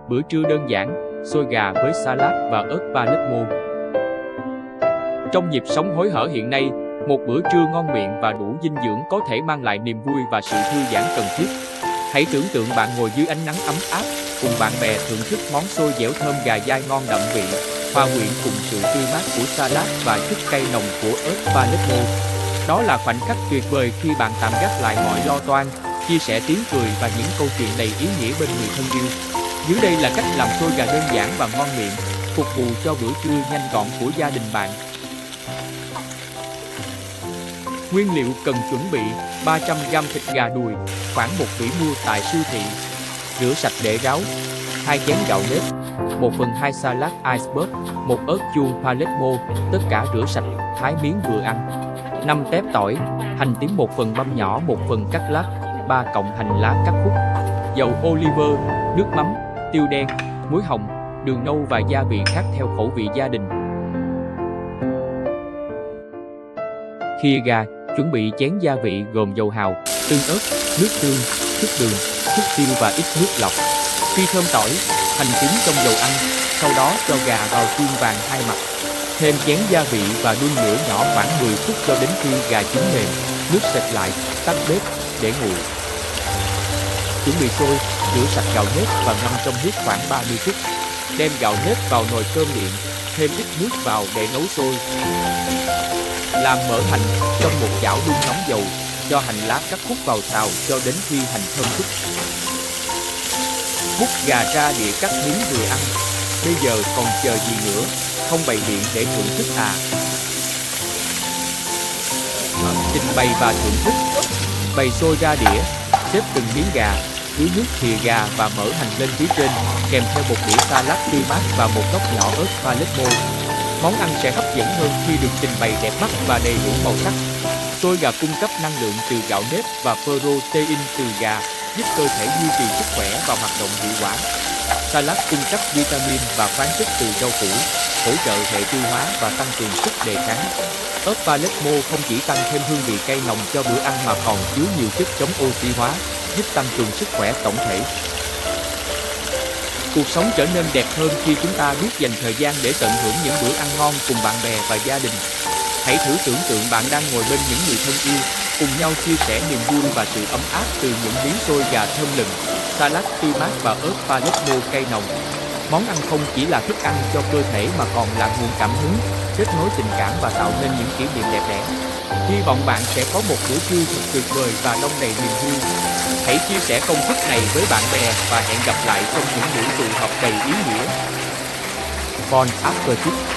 Bữa trưa đơn giản, xôi gà với salad và ớt Palermo. Trong nhịp sống hối hở hiện nay, một bữa trưa ngon miệng và đủ dinh dưỡng có thể mang lại niềm vui và sự thư giãn cần thiết. Hãy tưởng tượng bạn ngồi dưới ánh nắng ấm áp, cùng bạn bè thưởng thức món xôi dẻo thơm gà dai ngon đậm vị, hòa quyện cùng sự tươi mát của salad và chút cay nồng của ớt Palermo. Đó là khoảnh khắc tuyệt vời khi bạn tạm gác lại mọi lo toan, chia sẻ tiếng cười và những câu chuyện đầy ý nghĩa bên người thân yêu. Dưới đây là cách làm xôi gà đơn giản và ngon miệng, phục vụ cho bữa trưa nhanh gọn của gia đình bạn. Nguyên liệu cần chuẩn bị: 300g thịt gà đùi, khoảng 1 vỉ mua tại siêu thị. Rửa sạch để ráo. 2 chén gạo nếp, 1/2 salad iceberg, 1 ớt chuông Palermo, tất cả rửa sạch, thái miếng vừa ăn. 5 tép tỏi, hành tím 1 phần băm nhỏ 1 phần cắt lát, 3 cọng hành lá cắt khúc. Dầu olive, nước mắm, tiêu đen, muối hồng, đường nâu và gia vị khác theo khẩu vị gia đình. Khìa gà, chuẩn bị chén gia vị gồm dầu hào, tương ớt, nước tương, chút đường, chút tiêu và ít nước lọc. Phi thơm tỏi, hành tím trong dầu ăn, sau đó cho gà vào chiên vàng hai mặt. Thêm chén gia vị và đun lửa nhỏ khoảng 10 phút cho đến khi gà chín mềm, nước sệt lại, tắt bếp, để nguội. Chuẩn bị xôi, rửa sạch gạo nếp và ngâm trong nước khoảng 30 phút. Đem gạo nếp vào nồi cơm điện, thêm ít nước vào để nấu sôi. Làm mỡ hành, trong một chảo đun nóng dầu, cho hành lá cắt khúc vào xào cho đến khi hành thơm phức. Múc gà ra đĩa cắt miếng vừa ăn. Bây giờ còn chờ gì nữa, không bày biện để thưởng thức à? Trình bày và thưởng thức. Bày xôi ra đĩa, xếp từng miếng gà, dưới nước thìa gà và mỡ hành lên phía trên, kèm theo một đĩa salad tươi mát và một góc nhỏ ớt Palermo. Món ăn sẽ hấp dẫn hơn khi được trình bày đẹp mắt và đầy đủ màu sắc. Xôi gà cung cấp năng lượng từ gạo nếp và protein từ gà, giúp cơ thể duy trì sức khỏe và hoạt động hiệu quả. Salad cung cấp vitamin và khoáng chất từ rau củ, hỗ trợ hệ tiêu hóa và tăng cường sức đề kháng. Ớt Palermo không chỉ tăng thêm hương vị cay nồng cho bữa ăn mà còn chứa nhiều chất chống oxy hóa, giúp tăng cường sức khỏe tổng thể. Cuộc sống trở nên đẹp hơn khi chúng ta biết dành thời gian để tận hưởng những bữa ăn ngon cùng bạn bè và gia đình. Hãy thử tưởng tượng bạn đang ngồi bên những người thân yêu, cùng nhau chia sẻ niềm vui và sự ấm áp từ những miếng xôi gà thơm lừng, salad tươi mát và ớt Palermo cay nồng. Món ăn không chỉ là thức ăn cho cơ thể mà còn là nguồn cảm hứng, kết nối tình cảm và tạo nên những kỷ niệm đẹp đẽ. Hy vọng bạn sẽ có một bữa trưa thật tuyệt vời và đong đầy niềm vui. Hãy chia sẻ công thức này với bạn bè và hẹn gặp lại trong những buổi tụ họp đầy ý nghĩa. Bon appetit!